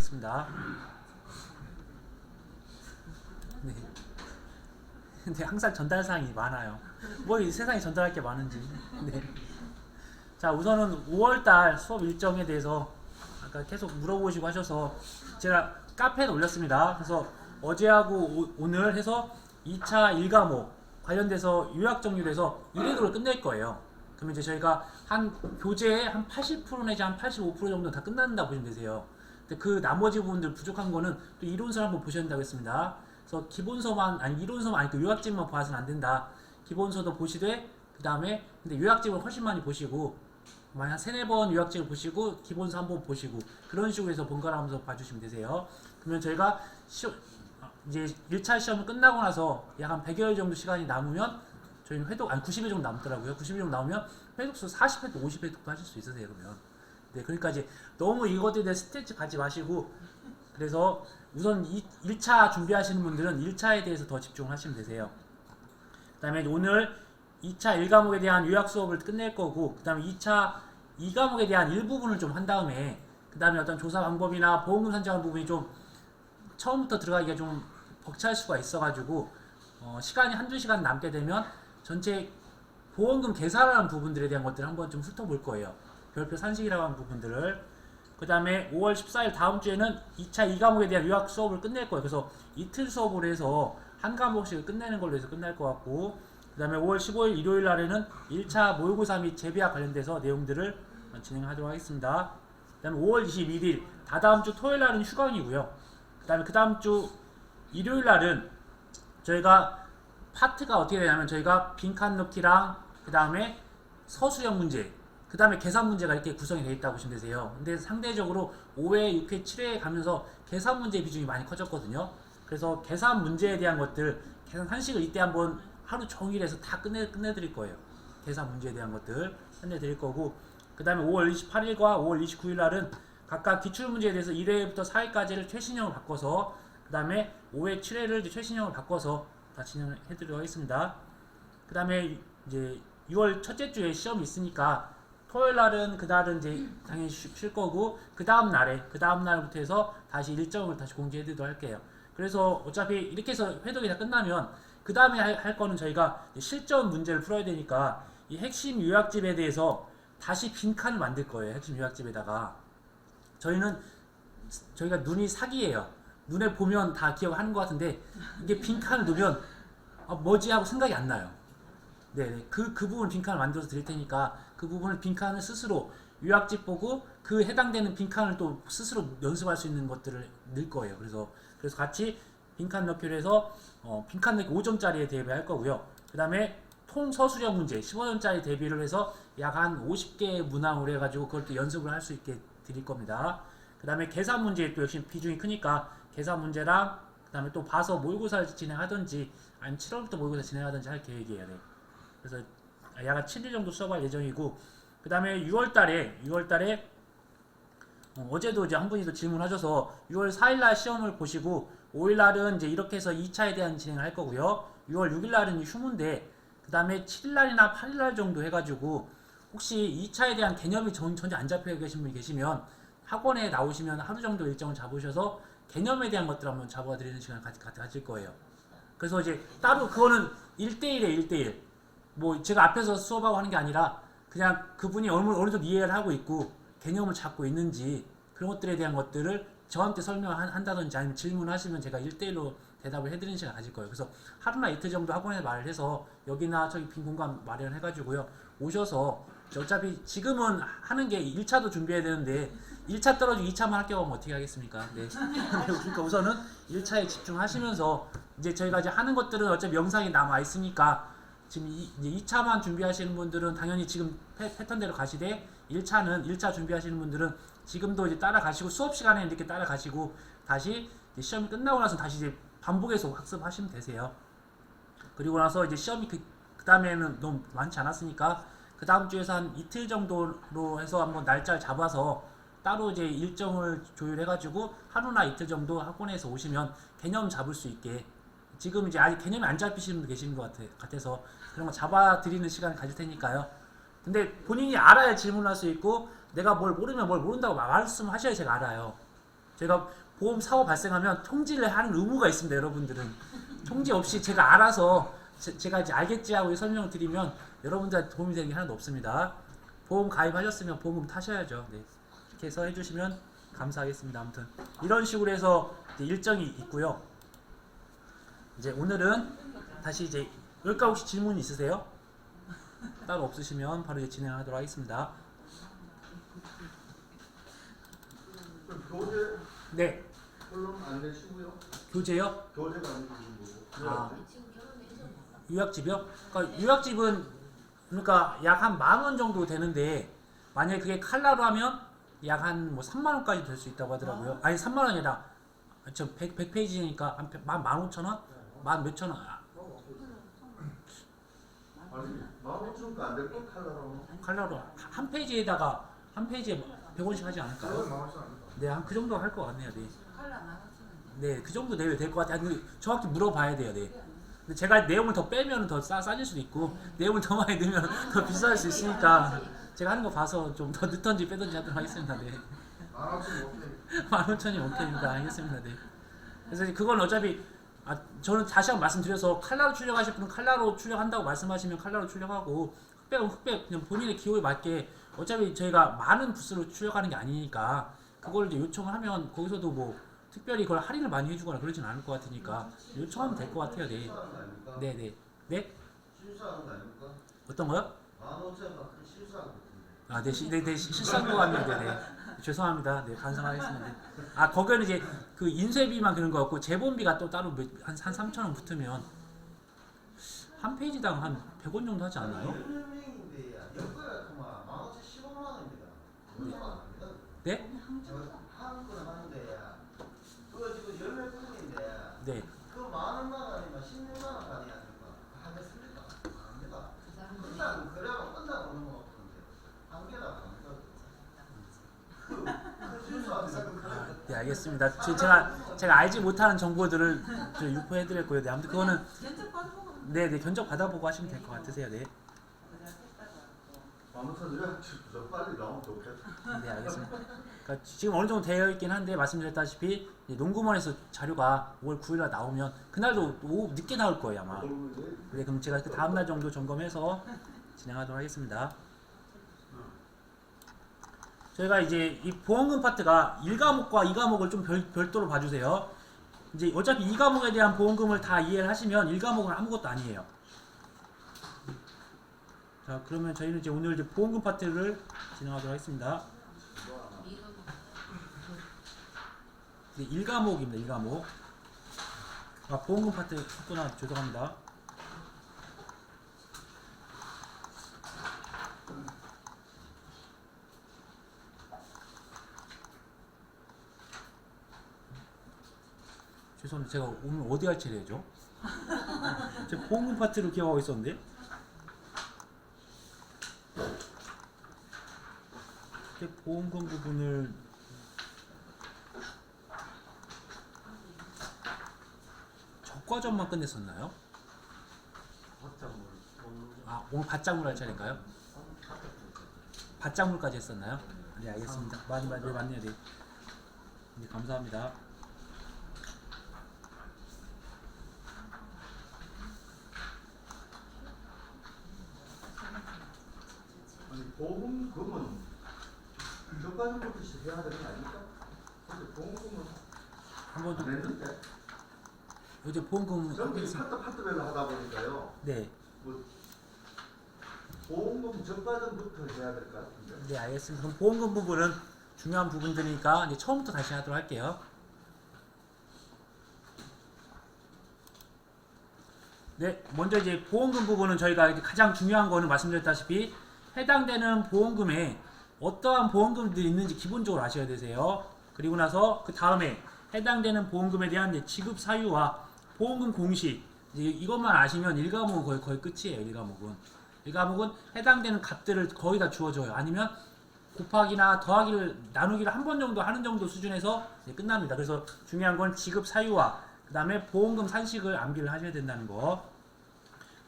하겠습니다. 네. 근데 항상 전달사항이 많아요. 뭐 이 세상에 전달할 게 많은지. 네. 자, 우선은 5월달 수업 일정에 대해서 아까 계속 물어보시고 하셔서 제가 카페에 올렸습니다. 그래서 어제하고 오늘 해서 2차 1과목 관련돼서 요약 정리를 해서 1회도를 끝낼 거예요. 그러면 이제 저희가 한 교재의 한 80% 내지 한 85% 정도 다 끝난다 보시면 되세요. 근데 그 나머지 부분들 부족한 거는 또 이론서를 한번 보셔야 된다고 했습니다. 그래서 기본서만, 아니 이론서만, 아니 그 요약집만 봐서는 안 된다. 기본서도 보시되, 그 다음에 근데 요약집을 훨씬 많이 보시고, 한 3-4번 요약집을 보시고, 기본서 한번 보시고, 그런 식으로 해서 번갈아 가면서 봐주시면 되세요. 그러면 저희가 이제 1차 시험을 끝나고 나서 약 한 100여일 정도 시간이 남으면 저희는 회독, 아니 90일 정도 남더라고요. 90일 정도 남으면 회독수 40회독, 50회독도 하실 수 있으세요, 그러면. 네, 그러니까 이제 너무 이것에 대해 스트레스 가지 마시고, 그래서 우선 1차 준비하시는 분들은 1차에 대해서 더 집중을 하시면 되세요. 그 다음에 오늘 2차 1과목에 대한 요약 수업을 끝낼 거고, 그 다음에 2차 2과목에 대한 일부분을 좀 한 다음에, 그 다음에 어떤 조사 방법이나 보험금 산정하는 부분이 좀 처음부터 들어가기가 좀 벅찰 수가 있어가지고, 시간이 한두 시간 남게 되면 전체 보험금 계산하는 부분들에 대한 것들을 한번 좀 훑어볼 거예요. 별표 산식이라고 하는 부분들을. 그 다음에 5월 14일 다음 주에는 2차 2과목에 대한 요약 수업을 끝낼 거예요. 그래서 이틀 수업을 해서 한 과목씩을 끝내는 걸로 해서 끝날 것 같고, 그 다음에 5월 15일 일요일 날에는 1차 모의고사 및 재비와 관련돼서 내용들을 진행하도록 하겠습니다. 그 다음에 5월 21일 다다음 주 토요일 날은 휴강이고요. 그 다음에 그 다음 주 일요일 날은 저희가 파트가 어떻게 되냐면, 저희가 빈칸 넣기랑 그 다음에 서술형 문제, 그 다음에 계산 문제가 이렇게 구성이 되어 있다고 보시면 되세요. 근데 상대적으로 5회, 6회, 7회에 가면서 계산 문제 비중이 많이 커졌거든요. 그래서 계산 문제에 대한 것들, 계산 한식을 이때 한번 하루 종일 해서 다 끝내드릴 거예요. 계산 문제에 대한 것들 끝내드릴 거고, 그 다음에 5월 28일과 5월 29일 날은 각각 기출문제에 대해서 1회부터 4회까지를 최신형으로 바꿔서, 그 다음에 5회, 7회를 최신형으로 바꿔서 다 진행해드리도록 하겠습니다. 그 다음에 이제 6월 첫째 주에 시험이 있으니까 토요일 날은 그날은 이제 당연히 쉴 거고, 그 다음 날부터 해서 다시 일정을 다시 공지해드리도록 할게요. 그래서 어차피 이렇게 해서 회독이 다 끝나면 그 다음에 할 거는 저희가 실전 문제를 풀어야 되니까 이 핵심 요약집에 대해서 다시 빈칸을 만들 거예요. 핵심 요약집에다가 저희가 눈이 사기예요. 눈에 보면 다 기억하는 것 같은데 이게 빈칸을 놓으면 뭐지 하고 생각이 안 나요. 네, 그 부분 빈칸을 만들어서 드릴 테니까 그 부분을 빈칸을 스스로 요약집 보고 그 해당되는 빈칸을 또 스스로 연습할 수 있는 것들을 넣을 거예요. 그래서 같이 빈칸 넣기로 해서 빈칸 넣기 5점짜리에 대비할 거고요. 그 다음에 통서술형 문제 15점짜리 대비를 해서 약 한 50개 문항으로 해가지고 그걸 또 연습을 할 수 있게 드릴 겁니다. 그 다음에 계산 문제 또 역시 비중이 크니까 계산 문제랑 그 다음에 또 봐서 모의고사를 진행하든지 아니면 7월부터 모의고사 진행하든지 할 계획이에요. 네. 그래서 약 한 7일 정도 수업할 예정이고, 그 다음에 6월달에 어제도 이제 한 분이 또 질문하셔서 6월 4일날 시험을 보시고 5일날은 이제 이렇게 해서 2차에 대한 진행을 할 거고요. 6월 6일날은 휴무인데, 그 다음에 7일날이나 8일날 정도 해가지고 혹시 2차에 대한 개념이 전혀 안 잡혀 계신 분이 계시면 학원에 나오시면 하루 정도 일정을 잡으셔서 개념에 대한 것들 한번 잡아드리는 시간을 같이 가질 거예요. 그래서 이제 따로 그거는 1대1에 1대1. 뭐 제가 앞에서 수업하고 하는 게 아니라 그냥 그분이 어느 정도 이해를 하고 있고 개념을 잡고 있는지 그런 것들에 대한 것들을 저한테 설명한다든지 아니면 질문하시면 제가 1대1로 대답을 해드리는 시간 가질 거예요. 그래서 하루나 이틀 정도 학원에 말을 해서 여기나 저기 빈 공간 마련해가지고요. 오셔서 어차피 지금은 하는 게 1차도 준비해야 되는데 1차 떨어지고 2차만 합격하면 어떻게 하겠습니까? 네. 그러니까 우선은 1차에 집중하시면서 이제 저희가 이제 하는 것들은 어차피 영상이 남아 있으니까 지금 이제 2차만 준비하시는 분들은 당연히 지금 패턴대로 가시되 1차 준비하시는 분들은 지금도 이제 따라가시고 수업 시간에 이렇게 따라가시고 다시 이제 시험이 끝나고 나서 다시 이제 반복해서 학습하시면 되세요. 그리고 나서 이제 시험이 그 다음에는 너무 많지 않았으니까 그 다음 주에서 한 이틀 정도로 해서 한번 날짜를 잡아서 따로 이제 일정을 조율해가지고 하루나 이틀 정도 학원에서 오시면 개념 잡을 수 있게, 지금 이제 아직 개념이 안 잡히시는 분 계시는 것 같아서 그런 거 잡아드리는 시간을 가질 테니까요. 근데 본인이 알아야 질문할 수 있고 내가 뭘 모르면 뭘 모른다고 말씀하셔야 제가 알아요. 제가 보험 사고 발생하면 통지를 하는 의무가 있습니다. 여러분들은 통지 없이 제가 알아서 제가 이제 알겠지 하고 설명을 드리면 여러분들한테 도움이 되는 게 하나도 없습니다. 보험 가입하셨으면 보험금 타셔야죠. 네. 이렇게 해서 해주시면 감사하겠습니다. 아무튼 이런 식으로 해서 이제 일정이 있고요. 이제 오늘은 다시 이제 여기까지 혹시 질문 있으세요? 따로 없으시면 바로 이제 진행하도록 하겠습니다. 교재 네, 결론 안 내시고요. 교재요? 교재가 아니고 뭐고. 아, 유학집이요? 그러니까 유학집은 그러니까 약 한 10,000원 정도 되는데 만약에 그게 칼라로 하면 약 한 뭐 3만 원까지 될 수 있다고 하더라고요. 아니 3만 원이 아니라 저 100페이지니까 한 15,000원? 만 몇천 원? 아니 15,000원도 안 될 거 칼라라고. 칼라로 한 페이지에다가 한 페이지에 100원씩 하지 않을까요? 네, 한 그 정도 할 것 같네요. 네. 네, 그 정도 내면 될 것 같아요. 아니, 정확히 물어봐야 돼요. 네. 근데 제가 내용을 더 빼면 더 싸질 수도 있고 내용을 더 많이 넣으면 더 비쌀 수 있으니까 제가 하는 거 봐서 좀 더 넣던지 빼던지 하도록 하겠습니다. 네. 15,000이 오케이입니다. 알겠습니다. 네. 그래서 그건 어차피 저는 다시 한번 말씀드려서 칼라로 출력하실 분은 칼라로 출력한다고 말씀하시면 칼라로 출력하고 흑백은 흑백 그냥 본인의 기호에 맞게 어차피 저희가 많은 부스로 출력하는 게 아니니까 그걸 이제 요청을 하면 거기서도 뭐 특별히 그걸 할인을 많이 해주거나 그러진 않을 것 같으니까 요청하면 될 것 같아요. 네. 네네. 네? 실수하는 거 아닙니까? 어떤 거요? 15,000원 실수한 거 같은데. 아, 네, 네, 실수한 것 같네요. 네네. 죄송합니다. 네, 반성하겠습니다. 네. 아, 거기는 이제 그 인쇄비만 그런 거 같고 재본비가 또 따로 한 3,000원 붙으면 한 페이지당 한 100원 정도 하지 않나요? 10명인데 여기가 그만 15,000 15만 원입니다. 얼마 안 합니다. 네? 한 건은 하는데 그거 지금 10명 뿐인데 네. 그 만원만 아니면 16만 원 아니야 됩니까? 하겠습니까? 안 합니다. 끝나고 그래가 끝나고 넘어가는데 한 개나 안 합니다. 그 실수 안 생각하는 네, 알겠습니다. 제가 알지 못하는 정보들을 유포해드렸고요. 네, 아무튼 그거는 네, 견적 받아보고 하시면 될 것 같으세요. 네. 아무튼 저 빨리 나오면 좋겠다. 네, 알겠습니다. 그러니까 지금 어느 정도 되어 있긴 한데 말씀드렸다시피 농구원에서 자료가 5월 9일날 나오면 그날도 오후 늦게 나올 거예요 아마. 네, 그럼 제가 그 다음 날 정도 점검해서 진행하도록 하겠습니다. 저희가 이제 이 보험금 파트가 1과목과 2과목을 좀 별도로 봐주세요. 이제 어차피 2과목에 대한 보험금을 다 이해를 하시면 1과목은 아무것도 아니에요. 자, 그러면 저희는 이제 오늘 이제 보험금 파트를 진행하도록 하겠습니다. 네, 1과목입니다. 1과목. 아, 보험금 파트 했구나. 죄송합니다. 죄송합니다. 제가 오늘 어디 할 차례죠? 제가 보험금 파트를 기억하고 있었는데. 보험금 부분을 적과점만 끝냈었나요? 아, 오늘 밭작물 할 차례인가요? 밭작물까지 했었나요? 네, 알겠습니다. 맞네요. 네. 네, 감사합니다. 아니 보험금은 저까지부터 시작해야 되는 거 아닙니까? 근데 보험금은 한번 안 했는데 어제 보험금 저기 파트별로 하다 보니까요. 네. 뭐 보험금 저까지부터 해야 될 것 같은데. 네, 알겠습니다. 그럼 보험금 부분은 중요한 부분들이니까 이제 처음부터 다시 하도록 할게요. 네, 먼저 이제 보험금 부분은 저희가 가장 중요한 거는 말씀드렸다시피 해당되는 보험금에 어떠한 보험금들이 있는지 기본적으로 아셔야 되세요. 그리고 나서 그 다음에 해당되는 보험금에 대한 이제 지급 사유와 보험금 공시 이것만 아시면 1과목은 거의 끝이에요. 1과목은. 1과목은 해당되는 값들을 거의 다 주어줘요. 아니면 곱하기나 더하기를 나누기를 한 번 정도 하는 정도 수준에서 끝납니다. 그래서 중요한 건 지급 사유와 그 다음에 보험금 산식을 암기를 하셔야 된다는 거.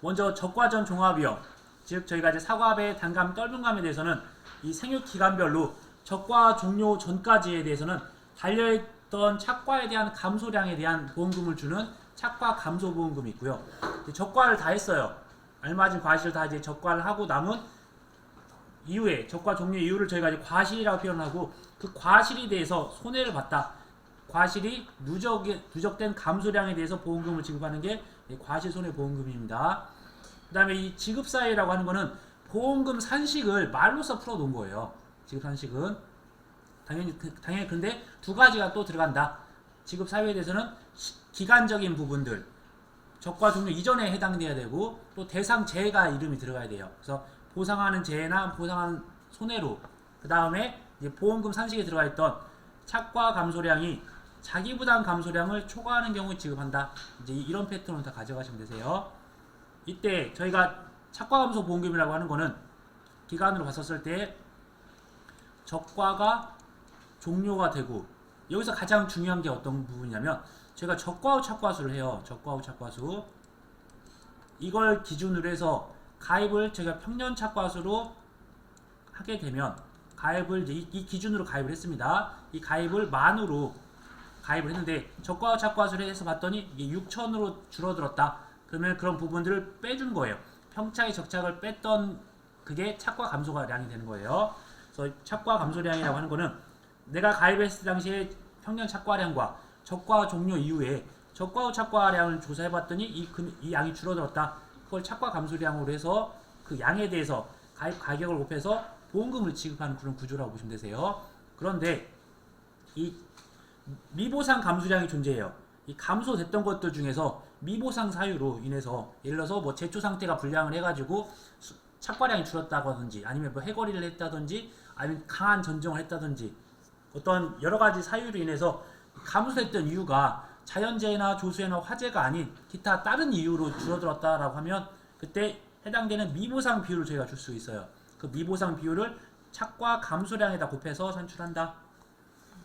먼저 적과전 종합위험, 즉 저희가 이제 사과배, 단감, 떫은감에 대해서는 이 생육 기간별로 적과 종료 전까지에 대해서는 어떤 착과에 대한 감소량에 대한 보험금을 주는 착과 감소 보험금이 있고요. 적과를 다 했어요. 알맞은 과실을 다 이제 적과를 하고 남은 이후에 적과 종료 이후를 저희가 이제 과실이라고 표현하고 그 과실에 대해서 손해를 봤다. 과실이 누적된 감소량에 대해서 보험금을 지급하는 게 과실 손해 보험금입니다. 그다음에 이 지급 사유라고 하는 거는 보험금 산식을 말로써 풀어 놓은 거예요. 지급 산식은 당연히 근데 두 가지가 또 들어간다. 지급 사유에 대해서는 기간적인 부분들 적과 종료 이전에 해당돼야 되고 또 대상 재해가 이름이 들어가야 돼요. 그래서 보상하는 재해나 보상하는 손해로 그 다음에 보험금 산식에 들어가 있던 착과 감소량이 자기 부담 감소량을 초과하는 경우에 지급한다. 이제 이런 패턴을 다 가져가시면 되세요. 이때 저희가 착과 감소 보험금이라고 하는 거는 기간으로 봤었을 때 적과가 종료가 되고 여기서 가장 중요한 게 어떤 부분이냐면 저희가 적과 후 착과수를 해요. 적과 후 착과수 이걸 기준으로 해서 가입을 저희가 평년 착과수로 하게 되면 가입을 이제 이 기준으로 가입을 했습니다. 이 가입을 만으로 가입을 했는데 적과 후 착과수를 해서 봤더니 이게 6천으로 줄어들었다. 그러면 그런 부분들을 빼준 거예요. 평차의 적착을 뺐던 그게 착과 감소량이 되는 거예요. 그래서 착과 감소량이라고 하는 거는 내가 가입했을 당시에 평년 착과량과 적과 종료 이후에 적과 후 착과량을 조사해봤더니 이 양이 줄어들었다. 그걸 착과 감소량으로 해서 그 양에 대해서 가입 가격을 곱해서 보험금을 지급하는 그런 구조라고 보시면 되세요. 그런데 이 미보상 감소량이 존재해요. 이 감소됐던 것들 중에서 미보상 사유로 인해서 예를 들어서 뭐 제초 상태가 불량을 해가지고 착과량이 줄었다든지 아니면 뭐 해거리를 했다든지 아니면 강한 전정을 했다든지 어떤 여러 가지 사유로 인해서 감소했던 이유가 자연재해나 조수해나 화재가 아닌 기타 다른 이유로 줄어들었다라고 하면 그때 해당되는 미보상 비율을 저희가 줄 수 있어요. 그 미보상 비율을 착과 감소량에다 곱해서 산출한다.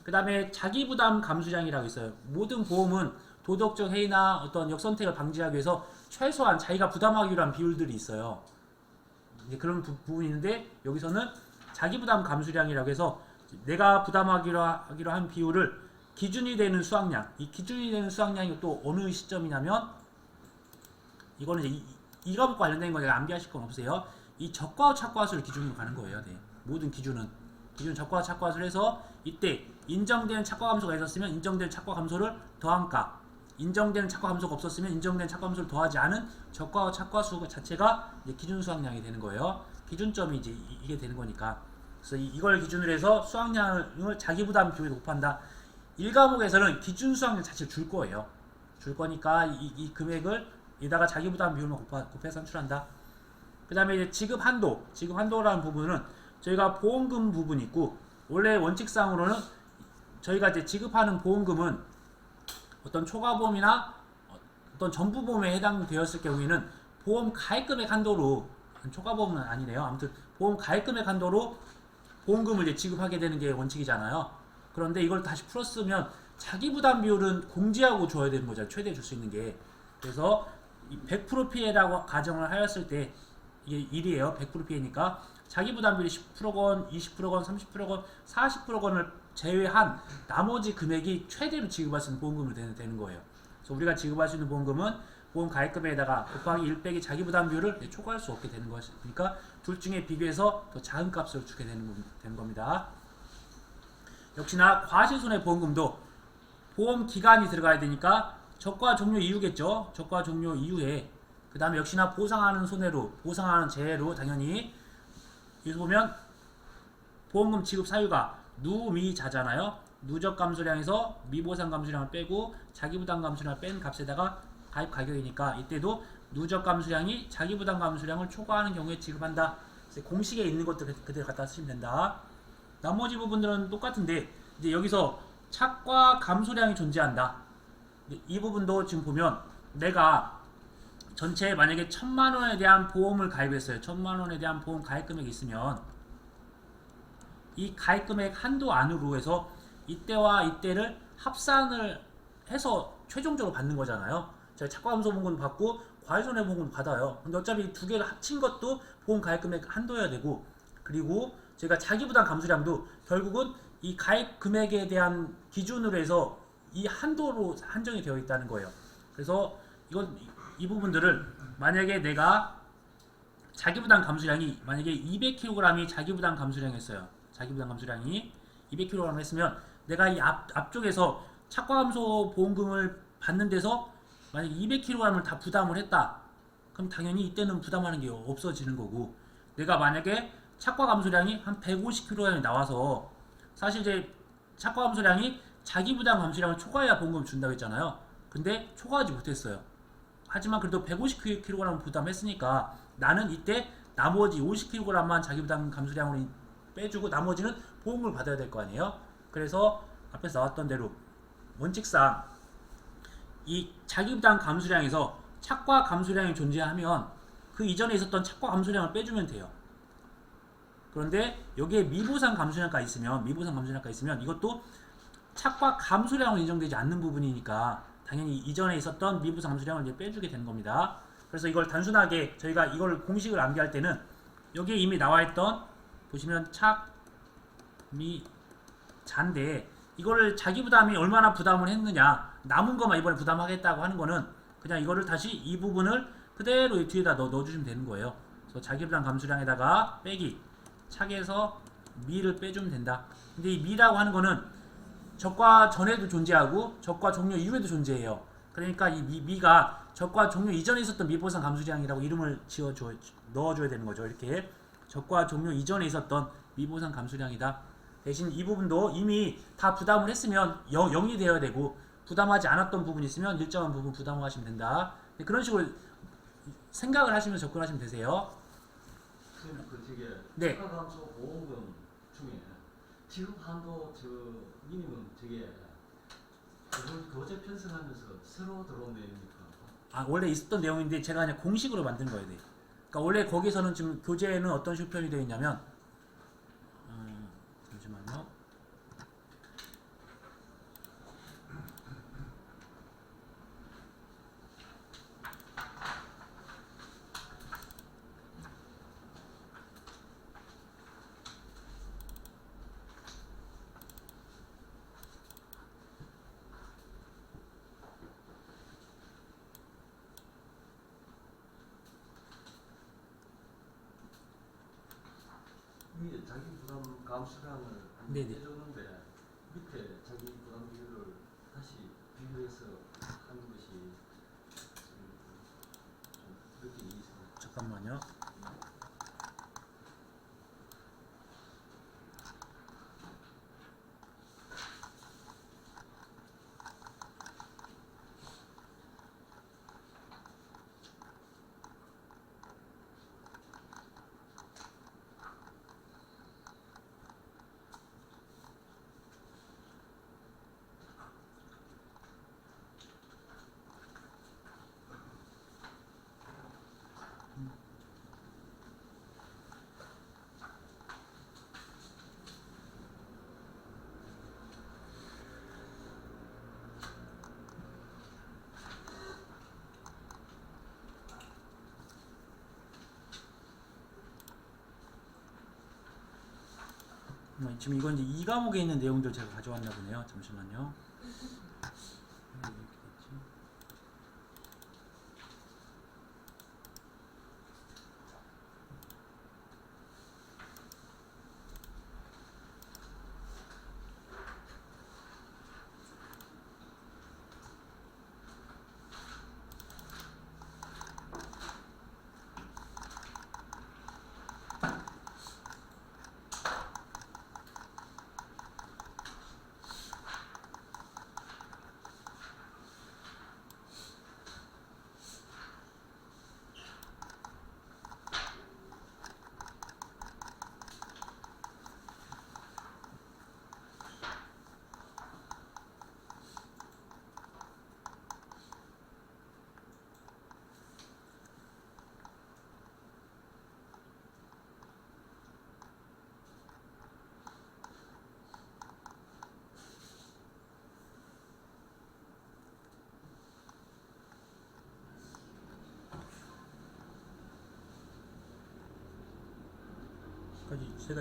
그 다음에 자기부담 감소량이라고 있어요. 모든 보험은 도덕적 해이나 어떤 역선택을 방지하기 위해서 최소한 자기가 부담하기로 한 비율들이 있어요. 이제 그런 부분이 있는데 여기서는 자기부담 감소량이라고 해서 내가 부담하기로 한 비율을 기준이 되는 수확량, 이 기준이 되는 수확량이 또 어느 시점이냐면 이거는 이제 이거와 관련된 거 내가 암기하실 건 없어요. 이 적과 후 착과수를 기준으로 가는 거예요. 네. 모든 기준 적과 후 착과수를 해서 이때 인정되는 착과 감소가 있었으면 인정되는 착과 감소를 더한 값, 인정되는 착과 감소가 없었으면 인정되는 착과 감소를 더하지 않은 적과 후 착과수 자체가 이제 기준 수확량이 되는 거예요. 기준점이 이제 이게 되는 거니까. 그래서 이걸 기준으로 해서 수확량을 자기부담 비율에 곱한다. 1과목에서는 기준 수확량 자체를 줄 거예요. 줄 거니까 이 금액을 여기다가 자기부담 비율만 곱해 산출한다. 그 다음에 이제 지급 한도라는 부분은 저희가 보험금 부분이 있고 원래 원칙상으로는 저희가 이제 지급하는 보험금은 어떤 초과보험이나 어떤 전부보험에 해당되었을 경우에는 보험 가입금액 한도로 초과보험은 아니네요. 아무튼 보험 가입금액 한도로 보험금을 이제 지급하게 되는 게 원칙이잖아요. 그런데 이걸 다시 풀었으면 자기부담 비율은 공제하고 줘야 되는 거죠. 최대 줄 수 있는 게. 그래서 100% 피해라고 가정을 하였을 때 이게 1이에요. 100% 피해니까 자기부담 비율이 10%건, 20%건, 30%건, 40%건을 제외한 나머지 금액이 최대로 지급할 수 있는 보험금으로 되는 거예요. 그래서 우리가 지급할 수 있는 보험금은 보험 가입금액에다가 곱하기 1 빼기 자기부담 비율을 초과할 수 없게 되는 것이니까 둘 중에 비교해서 더 작은 값을 주게 되는 겁니다. 역시나 과실손해보험금도 보험 기간이 들어가야 되니까 적과 종료 이후겠죠. 적과 종료 이후에 그 다음에 역시나 보상하는 손해로 보상하는 재해로 당연히 여기서 보면 보험금 지급 사유가 누미자잖아요. 누적 감소량에서 미보상 감소량을 빼고 자기부담 감소량을 뺀 값에다가 가입 가격이니까 이때도 누적 감소량이 자기부담 감소량을 초과하는 경우에 지급한다. 공식에 있는 것들 그대로 갖다 쓰시면 된다. 나머지 부분들은 똑같은데 이제 여기서 착과 감소량이 존재한다. 이 부분도 지금 보면 내가 전체 만약에 1000만원에 대한 보험을 가입했어요. 1000만원에 대한 보험 가입금액이 있으면 이 가입금액 한도 안으로 해서 이때와 이때를 합산을 해서 최종적으로 받는 거잖아요. 제가 착과 감소 보험금 받고 과실손해보험금 받아요. 근데 어차피 두 개를 합친 것도 보험 가입금액 한도여야 되고 그리고 제가 자기부담 감소량도 결국은 이 가입 금액에 대한 기준으로 해서 이 한도로 한정이 되어 있다는 거예요. 그래서 이 부분들을 만약에 내가 자기부담 감수량이 만약에 200kg이 자기부담 감수량이었어요. 자기부담 감수량이 200kg 했으면 내가 이 앞쪽에서 착과감소 보험금을 받는 데서 만약에 200kg을 다 부담을 했다. 그럼 당연히 이때는 부담하는 게 없어지는 거고, 내가 만약에 착과감소량이 한 150kg이 나와서 사실 이제 착과감소량이 자기부담 감수량을 초과해야 보험금 준다고 했잖아요. 근데 초과하지 못했어요. 하지만 그래도 150kg 부담했으니까 나는 이때 나머지 50kg만 자기부담 감수량으로 빼주고 나머지는 보험금을 받아야 될 거 아니에요. 그래서 앞에서 나왔던 대로 원칙상 이 자기부담 감수량에서 착과 감수량이 존재하면 그 이전에 있었던 착과 감수량을 빼주면 돼요. 그런데 여기에 미보상 감수량가 있으면 이것도 착과 감수량으로 인정되지 않는 부분이니까 당연히 이전에 있었던 미보상 감수량을 이제 빼주게 되는 겁니다. 그래서 이걸 단순하게 저희가 이걸 공식을 암기할 때는 여기에 이미 나와있던 보시면 착, 미, 잔데 이거를 자기 부담이 얼마나 부담을 했느냐 남은 것만 이번에 부담하겠다고 하는 거는 그냥 이거를 다시 이 부분을 그대로 뒤에다 넣어주시면 되는 거예요. 그래서 자기 부담 감수량에다가 빼기 착에서 미를 빼주면 된다. 근데 이 미라고 하는 거는 적과 전에도 존재하고 적과 종료 이후에도 존재해요. 그러니까 이 미가 적과 종료 이전에 있었던 미보상 감수량이라고 이름을 넣어줘야 되는 거죠. 이렇게 적과 종료 이전에 있었던 미보상 감수량이다. 대신 이 부분도 이미 다 부담을 했으면 0이 되어야 되고 부담하지 않았던 부분이 있으면 일정한 부분 부담하시면 된다. 그런 식으로 생각을 하시면 접근하시면 되세요. 선생님 그 저게 네. 착과감소 보험금 중에 지급 한도 저 미니멈 저게 그걸 교재 편성하면서 새로 들어온 내용입니까? 아 원래 있었던 내용인데 제가 그냥 공식으로 만든 거예요. 네. 그러니까 원래 거기서는 지금 교재에는 어떤 식으로 표현이 되어 있냐면 잠시만요. 위에 자기 부담 감수량을 네네. 해줬는데 밑에 자기 부담 비율을 다시 비교해서 하는 것이 좀 느낌이 있어요. 잠깐만요. 지금 이건 이제 2과목에 있는 내용들 제가 가져왔나 보네요. 잠시만요. 이렇게 됐지?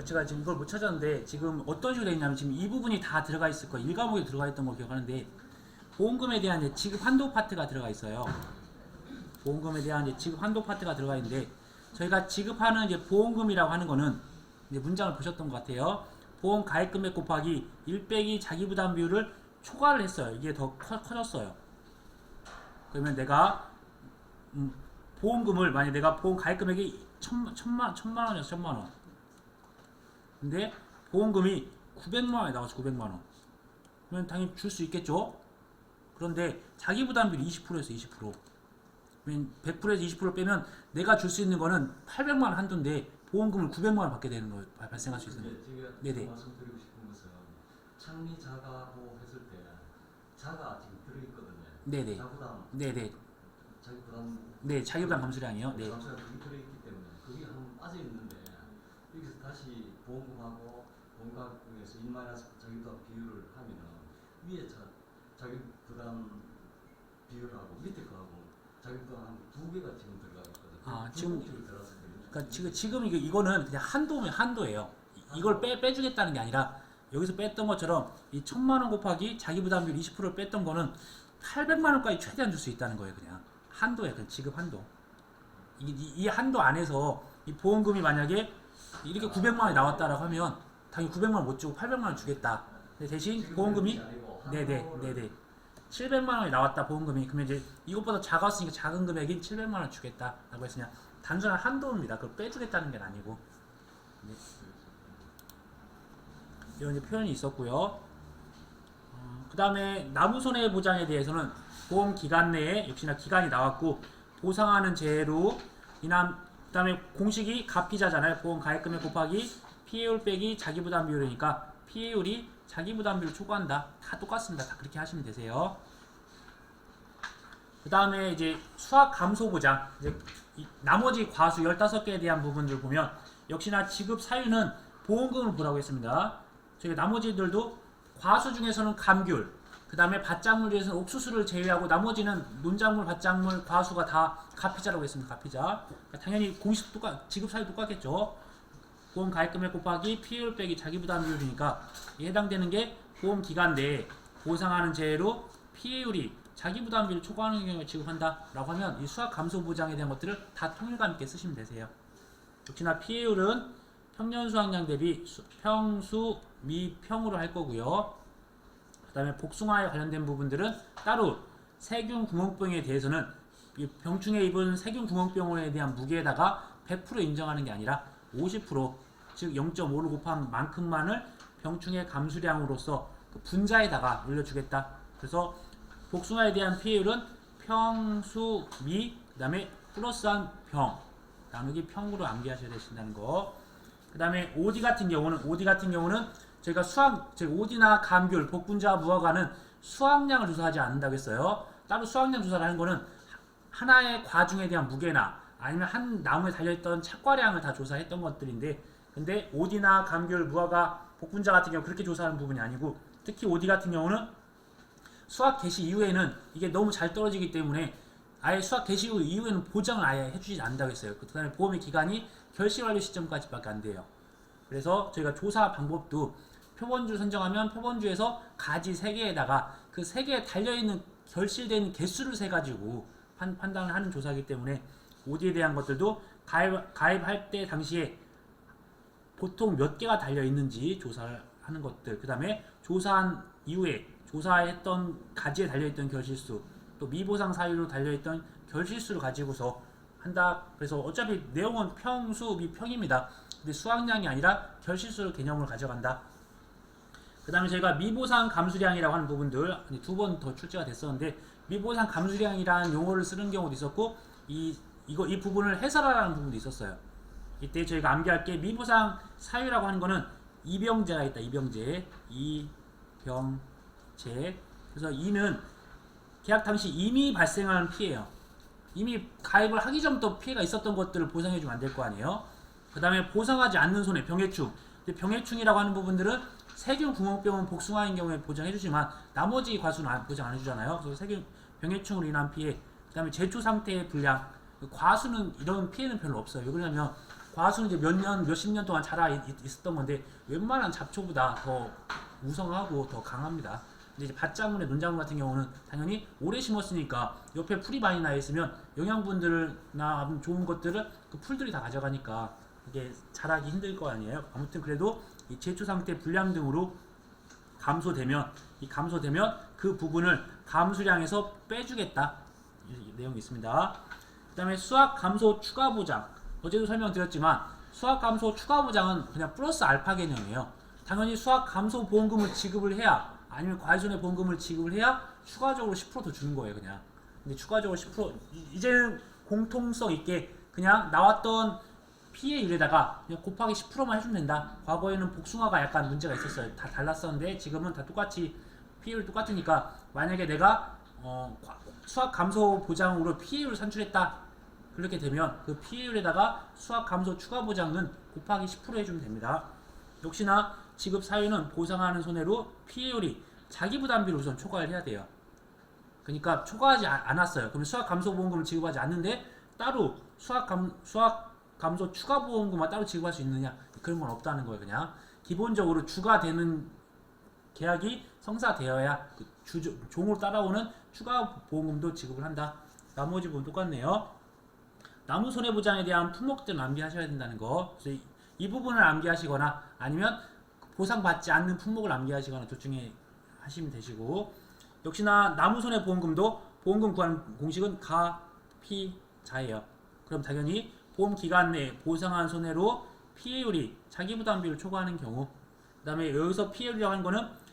제가 지금 이걸 못 찾았는데 지금 어떤 식으로 되어 있냐면 지금 이 부분이 다 들어가 있을 거예요. 1과목에 들어가 있던 걸 기억하는데 보험금에 대한 이제 지급 한도 파트가 들어가 있어요. 보험금에 대한 이제 지급 한도 파트가 들어가 있는데 저희가 지급하는 이제 보험금이라고 하는 거는 이제 문장을 보셨던 것 같아요. 보험 가입 금액 곱하기 1 빼기 자기 부담 비율을 초과를 했어요. 이게 더 커졌어요. 그러면 내가 보험금을 만약 내가 보험 가입 금액이 천만 원이었어. 1000만 원. 근데 보험금이 900만 원이 나왔어. 900만 원. 그러면 당연히 줄 수 있겠죠. 그런데 자기 부담 비율이 20%였어. 20%. 100%에서 20% 빼면 내가 줄 수 있는 거는 800만 원 한도인데 보험금을 900만 원 받게 되는 거 발생할 수 있습니다. 제가 네네. 말씀드리고 싶은 것은 창리 자가고 했을 때 자가 지금 들어있거든요. 네네. 자부담, 네네. 자기 부담, 네, 자기 부담 감수량이요. 네. 감수가 그게 들어있기 때문에 그게 한 빠져 있는데 여기서 다시 보험금하고 보험가격에서 1 마이너스 자기 부담 비율을 하면은 위에 자기 부담 비율하고 밑에 거하고 자기 부담 한 2배가 지금 들어가 있거든요. 아, 지금 들어갔을 때. 그러니까 지금 이거는 그냥 한도예요. 이걸 빼주겠다는 게 아니라 여기서 뺐던 것처럼 이 1000만 원 곱하기 자기 부담 비율 20%를 뺐던 거는 800만 원까지 최대한 줄 수 있다는 거예요. 그냥 한도예요. 그냥 지급 한도. 이 한도 안에서 이 보험금이 만약에 이렇게 900만 원이 나왔다라고 하면 당연히 900만 원 못 주고 800만 원 주겠다. 근데 대신 보험금이 네네 700만 원이 나왔다. 보험금이 그러면 이제 이것보다 작았으니까 작은 금액인 700만 원 주겠다라고 해서 그냥 단순한 한도입니다. 그걸 빼주겠다는 게 아니고. 네. 이런 이제 표현이 있었고요. 그 다음에 나무손해보장에 대해서는 보험 기간 내에 역시나 기간이 나왔고 보상하는 재해로 인한 그 다음에 공식이 가피자잖아요. 보험 가입금액 곱하기 피해율 빼기 자기부담 비율이니까 피해율이 자기부담 비율 초과한다. 다 똑같습니다. 다 그렇게 하시면 되세요. 그 다음에 이제 수학 감소 보장 이제 나머지 과수 15개에 대한 부분들 보면 역시나 지급 사유는 보험금을 보라고 했습니다. 저희 나머지들도 과수 중에서는 감귤, 그 다음에 밭작물 중에서는 옥수수를 제외하고 나머지는 논작물, 밭작물, 과수가 다 가피자라고 했습니다. 가피자. 그러니까 당연히 공식 지급 사유 똑같겠죠. 보험 가입금액 곱하기 피해율 빼기 자기부담 비율이니까 해당되는 게 보험 기간 내에 보상하는 재해로 피해율이 자기부담 비율을 초과하는 경우에 지급한다 라고 하면 이 수학 감소 보장에 대한 것들을 다 통일감 있게 쓰시면 되세요. 역시나 피해율은 평년 수확량 대비 평수 미평으로 할 거고요. 그 다음에 복숭아에 관련된 부분들은 따로 세균 구멍병에 대해서는 이 병충해 입은 세균 구멍병에 대한 무게에다가 100% 인정하는 게 아니라 50% 즉 0.5를 곱한 만큼만을 병충해 감수량으로서 그 분자에다가 올려주겠다. 그래서 복숭아에 대한 피해율은 평수 미 그 다음에 플러스한 병 나누기 평으로 암기하셔야 되신다는 거. 그 다음에 OD 같은 경우는 저희가 OD나 감귤, 복분자, 무화과는 수확량을 조사하지 않는다고 했어요. 따로 수확량 조사를 하는 거는 하나의 과중에 대한 무게나 아니면 한 나무에 달려있던 착과량을 다 조사했던 것들인데 근데 OD나 감귤, 무화과, 복분자 같은 경우 그렇게 조사하는 부분이 아니고 특히 OD 같은 경우는 수확 개시 이후에는 이게 너무 잘 떨어지기 때문에 아예 수확 개시 이후에는 보장을 아예 해주지 않는다고 했어요. 그 다음에 보험의 기간이 결시 완료 시점까지밖에 안 돼요. 그래서 저희가 조사 방법도 표본주 선정하면 표본주에서 가지 3개에다가 그 3개에 달려있는 결실된 개수를 세가지고 판단을 하는 조사이기 때문에 OD에 대한 것들도 가입할 때 당시에 보통 몇 개가 달려있는지 조사를 하는 것들 그 다음에 조사한 이후에 조사했던 가지에 달려있던 결실수 또 미보상 사유로 달려있던 결실수를 가지고서 한다. 그래서 어차피 내용은 평수 미평입니다. 근데 수확량이 아니라 결실수를 개념으로 가져간다. 그 다음에 저희가 미보상 감수량이라고 하는 부분들 2번 더 출제가 됐었는데 미보상 감수량이라는 용어를 쓰는 경우도 있었고 이 부분을 해설하라는 부분도 있었어요. 이때 저희가 암기할 게 미보상 사유라고 하는 거는 이병제가 있다. 이병제. 그래서 이는 계약 당시 이미 발생한 피해예요. 이미 가입을 하기 전부터 피해가 있었던 것들을 보상해주면 안 될 거 아니에요. 그 다음에 보상하지 않는 손해, 병해충. 병해충이라고 하는 부분들은 세균 구멍병은 복숭아인 경우에 보장해주지만 나머지 과수는 보장 안 해주잖아요. 그래서 세균 병해충으로 인한 피해, 그 다음에 제초 상태의 불량, 과수는 이런 피해는 별로 없어요. 왜 그러냐면 과수는 이제 몇 년, 몇십 년 동안 자라 있었던 건데 웬만한 잡초보다 더 우성하고 더 강합니다. 근데 이제 밭작물의 논작물 같은 경우는 당연히 오래 심었으니까 옆에 풀이 많이 나 있으면 영양분들이나 좋은 것들을 그 풀들이 다 가져가니까 이게 자라기 힘들 거 아니에요. 아무튼 그래도 이 제초 상태 불량 등으로 감소되면 그 부분을 감수량에서 빼주겠다 이 내용이 있습니다. 그 다음에 수확 감소 추가 보장, 어제도 설명드렸지만 수확 감소 추가 보장은 그냥 플러스 알파 개념이에요. 당연히 수확 감소 보험금을 지급을 해야, 아니면 과외손해 보험금을 지급을 해야 추가적으로 10% 더 주는 거예요. 그냥. 근데 추가적으로 10% 이제는 공통성 있게 그냥 나왔던 피해율에다가 그냥 곱하기 10%만 해주면 된다. 과거에는 복숭아가 약간 문제가 있었어요. 다 달랐었는데 지금은 다 똑같이 피해율이 똑같으니까 만약에 내가 수확 감소 보장으로 피해율을 산출했다. 그렇게 되면 그 피해율에다가 수확 감소 추가 보장은 곱하기 10% 해주면 됩니다. 역시나 지급 사유는 보상하는 손해로 피해율이 자기 부담비를 우선 초과를 해야 돼요. 그러니까 초과하지 않았어요. 그러면 수확 감소 보험금을 지급하지 않는데 따로 수확 감소 추가 보험금만 따로 지급할 수 있느냐, 그런 건 없다는 거예요. 그냥 기본적으로 주가 되는 계약이 성사되어야 그 종으로 따라오는 추가 보험금도 지급을 한다. 나머지 부분 똑같네요. 나무 손해보장에 대한 품목들은 암기하셔야 된다는 거. 그래서 이 부분을 암기하시거나 아니면 보상받지 않는 품목을 암기하시거나 둘 중에 하시면 되시고, 역시나 나무 손해보험금도 보험금 구하는 공식은 가, 피, 자예요. 그럼 당연히 보험 기간 내에 보상한 손해로 피해율이 자기 부담비를 초과하는 경우, 그 다음에 여기서 피해율이라고 하는 거는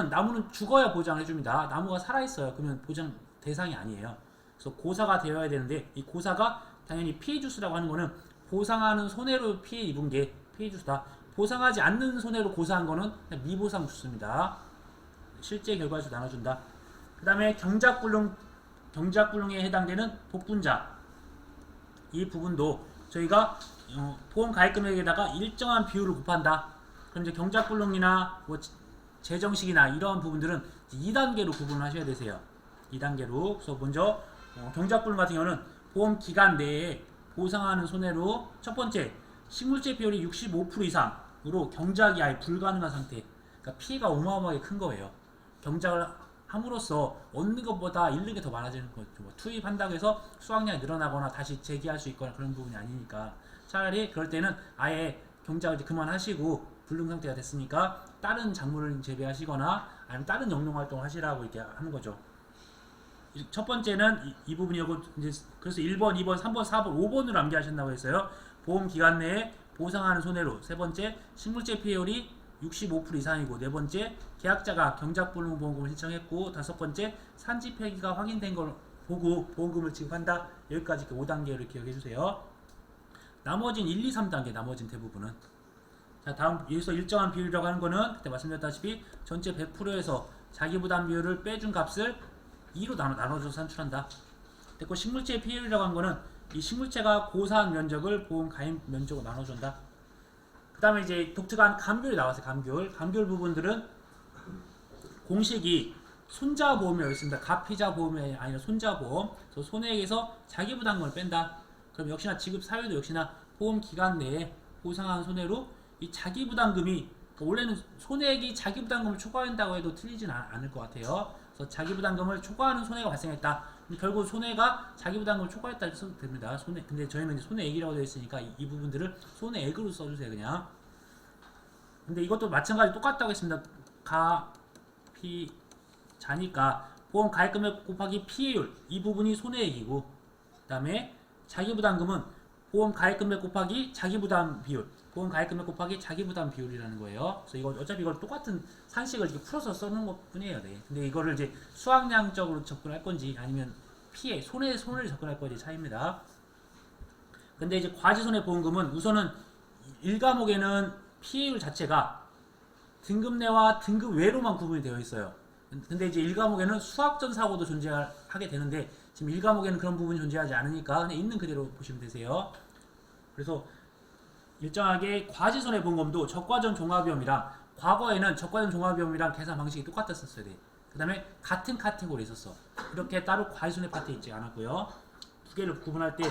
나무는 죽어야 보장을 해줍니다. 나무가 살아있어요. 그러면 보장 대상이 아니에요. 그래서 고사가 되어야 되는데 이 고사가 당연히 피해주수라고 하는 거는 보상하는 손해로 피해 입은 게 피해주수다. 보상하지 않는 손해로 고사한 거는 그냥 미보상 주수입니다. 실제 결과에서 나눠준다. 그 다음에 경작불능에 해당되는 복분자, 이 부분도 저희가 보험 가입금액에다가 일정한 비율을 곱한다. 그럼 이제 경작불능이나 뭐 재정식이나 이러한 부분들은 2단계로 구분을 하셔야 되세요. 2단계로. 그래서 먼저 경작불능 같은 경우는 보험 기간 내에 보상하는 손해로 첫 번째, 식물제 비율이 65% 이상으로 경작이 아예 불가능한 상태. 그러니까 피해가 어마어마하게 큰 거예요. 경작을 함으로써 얻는 것보다 잃는 게 더 많아지는 거죠. 뭐 투입한다고 해서 수확량이 늘어나거나 다시 재기할 수 있거나 그런 부분이 아니니까, 차라리 그럴 때는 아예 경작을 이제 그만하시고 불능 상태가 됐으니까 다른 작물을 재배하시거나 아니면 다른 영농 활동을 하시라고 이렇게 하는 거죠. 첫 번째는 이 부분이고, 이제 그래서 1번, 2번, 3번, 4번, 5번으로 암기하신다고 했어요. 보험 기간 내에 보상하는 손해로. 세 번째, 식물제 피해율이 65% 이상이고. 네 번째, 계약자가 경작불능 보험금을 신청했고. 다섯 번째, 산지 폐기가 확인된 걸 보고 보험금을 지급한다. 여기까지 5단계를 기억해 주세요. 나머지는 1, 2, 3단계, 나머지는 대부분은. 자, 다음, 여기서 일정한 비율이라고 하는 거는 그때 말씀드렸다시피 전체 100%에서 자기부담 비율을 빼준 값을 2로 나눠줘서 산출한다. 됐고, 식물체 피해율이라고 하는 거는 이 식물체가 고사한 면적을 보험 가입 면적으로 나눠준다. 그 다음에 이제 독특한 감귤이 나왔어요. 감귤 부분들은 공식이 손자보험이라고 있습니다. 가피자 보험이 아니라 손자보험. 그래서 손해액에서 자기부담금을 뺀다. 그럼 역시나 지급 사유도 역시나 보험 기간 내에 보상한 손해로 이 자기부담금이, 그러니까 원래는 손해액이 자기부담금을 초과한다고 해도 틀리진 않을 것 같아요. 그래서 자기부담금을 초과하는 손해가 발생했다. 결국 손해가 자기부담금을 초과했다 이렇게 써도 됩니다. 근데 저희는 이제 손해액이라고 되어 있으니까 이 부분들을 손해액으로 써주세요. 그냥. 근데 이것도 마찬가지 똑같다고 했습니다. 가, 피, 자니까 보험 가입금액 곱하기 피해율, 이 부분이 손해액이고, 그 다음에 자기부담금은 보험 가입금액 곱하기 자기부담 비율, 보험 가입금액 곱하기 자기부담 비율이라는 거예요. 그래서 이거 어차피 이걸 똑같은 산식을 이렇게 풀어서 써놓은 것 뿐이에요. 네. 근데 이거를 이제 수확량적으로 접근할 건지 아니면 손해를 접근할 건지 차이입니다. 근데 이제 과지손해보험금은 우선은 1과목에는 피해율 자체가 등급 내와 등급 외로만 구분이 되어 있어요. 근데 이제 1과목에는 수학전 사고도 존재하게 되는데 지금 1과목에는 그런 부분이 존재하지 않으니까 그냥 있는 그대로 보시면 되세요. 그래서 일정하게 과지손해보험금도 적과전 종합위험이랑, 과거에는 적과전 종합위험이랑 계산 방식이 똑같았었어야 돼. 그 다음에 같은 카테고리에 있었어. 이렇게 따로 과지손해 파트에 있지 않았고요. 두 개를 구분할 때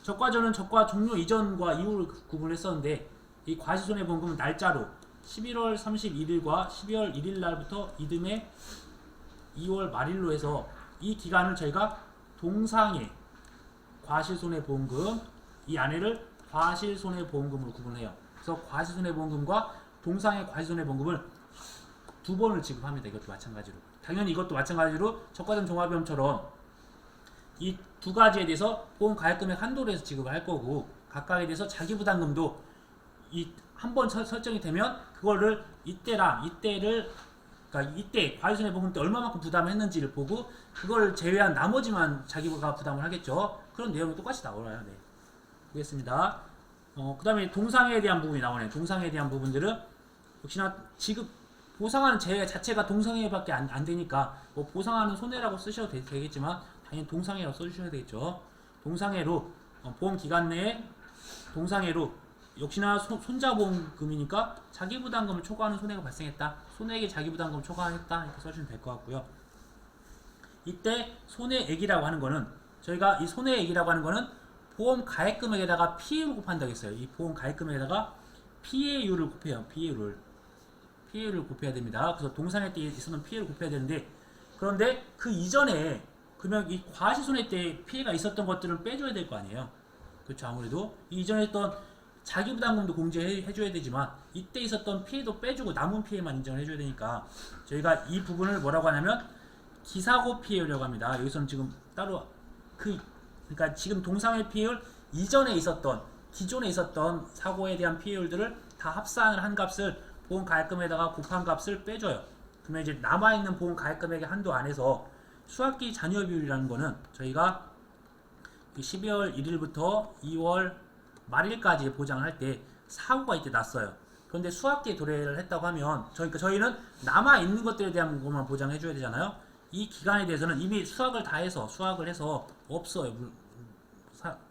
적과전은 적과 종료 이전과 이후를 구분을 했었는데 이 과시손해보험금은 날짜로 11월 31일과 12월 1일 날부터 이듬해 2월 말일로 해서 이 기간을 저희가 동상의 과실손해보험금 이 안에를 과실손해보험금으로 구분해요. 그래서 과실손해보험금과 동상의 과실손해보험금을 두 번을 지급합니다. 이것도 마찬가지로. 당연히 이것도 마찬가지로 적과전 종합보험처럼 이 두 가지에 대해서 보험 가액금액 한도로 해서 지급을 할 거고 각각에 대해서 자기부담금도 이 한 번 설정이 되면 그거를 이때를 그러니까 이때 과실손해보험금 때 얼마만큼 부담했는지를 보고 그걸 제외한 나머지만 자기가 부담을 하겠죠. 그런 내용이 똑같이 나와요. 네. 보겠습니다. 그 다음에 동상에 대한 부분이 나오네요. 동상에 대한 부분들은 역시나 지급 보상하는 재 자체가 동상해밖에 안 되니까 뭐 보상하는 손해라고 쓰셔도 되겠지만 당연히 동상해라고 써주셔야 되겠죠. 동상해로 보험 기간 내에 동상해로 역시나 손자보험금이니까 자기부담금을 초과하는 손해가 발생했다. 손해액의 자기부담금을 초과했다. 이렇게 써주시면 될 것 같고요. 이때 손해액이라고 하는 거는 저희가 이 손해액이라고 하는 거는 보험 가액금액에다가 피해율을 곱한다고 했어요. 이 보험 가액금액에다가 피해율을 곱해요. 피해율을 곱해야 됩니다. 그래서 동상해 때 있었던 피해를 곱해야 되는데 그런데 그 이전에 그러면 이 과시손해 때 피해가 있었던 것들을 빼줘야 될 거 아니에요. 그렇죠. 아무래도 이 이전에 했던 자기부담금도 공제해줘야 되지만 이때 있었던 피해도 빼주고 남은 피해만 인정을 해줘야 되니까 저희가 이 부분을 뭐라고 하냐면 기사고 피해율이라고 합니다. 여기서는 지금 따로 그러니까 지금 동상해 피해율 이전에 있었던 기존에 있었던 사고에 대한 피해율들을 다 합산을 한 값을 보험 가액금에다가 곱한 값을 빼줘요. 그러면 이제 남아있는 보험 가액금액의 한도 안에서 수학기 잔여 비율이라는 거는 저희가 12월 1일부터 2월 말일까지 보장을 할 때 사고가 이때 났어요. 그런데 수학기에 도래를 했다고 하면 저희는 남아있는 것들에 대한 것만 보장해 줘야 되잖아요. 이 기간에 대해서는 이미 수학을 해서 없어요.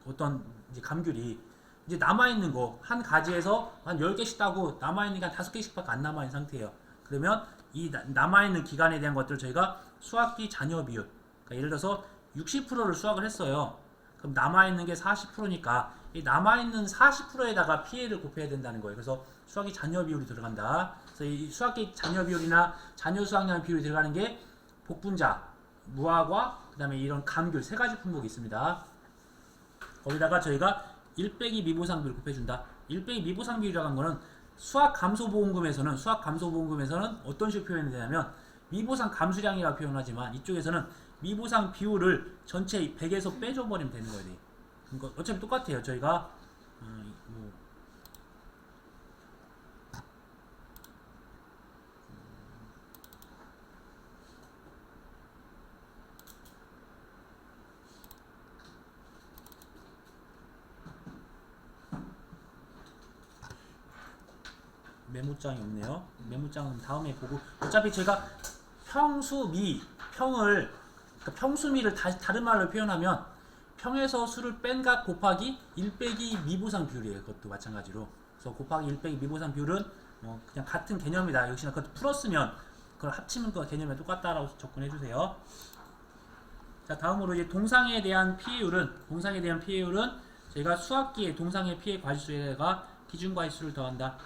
어떤 이제 감귤이 이제 남아있는 거 한 가지에서 한 10개씩 따고 남아있는 게 한 5개씩밖에 안 남아있는 상태예요. 그러면 이 남아있는 기간에 대한 것들을 저희가 수학기 잔여 비율 그러니까 예를 들어서 60%를 수학을 했어요. 그럼 남아있는 게 40%니까 이 남아있는 40%에다가 피해를 곱해야 된다는 거예요. 그래서 수학기 잔여 비율이 들어간다. 그래서 이 수학기 잔여 비율이나 잔여 수학량 비율이 들어가는 게 복분자, 무화과, 그 다음에 이런 감귤 세 가지 품목이 있습니다. 거기다가 저희가 1빼기 미보상 비율을 곱해준다. 1빼기 미보상 비율이라고 하는 거는 수학 감소보험금에서는 어떤 식으로 표현이 되냐면 미보상 감수량이라고 표현하지만 이쪽에서는 미보상 비율을 전체 100에서 빼줘버리면 되는 거예요. 그러니까 어차피 똑같아요. 저희가 메모장이 없네요. 메모장은 다음에 보고 어차피 제가 평수미를 다른 말로 표현하면 평에서 수를 뺀 값 곱하기 1 빼기 미보상 비율이에요. 그것도 마찬가지로. 그래서 곱하기 1 빼기 미보상 비율은 그냥 같은 개념이다. 역시나 그것도 풀었으면 그걸 합치면 그 개념이 똑같다라고 접근해 주세요. 자, 다음으로 이제 동상에 대한 피해율은 저희가 수학기에 동상의 피해 과지수에다가 기준 과지수를 더한다.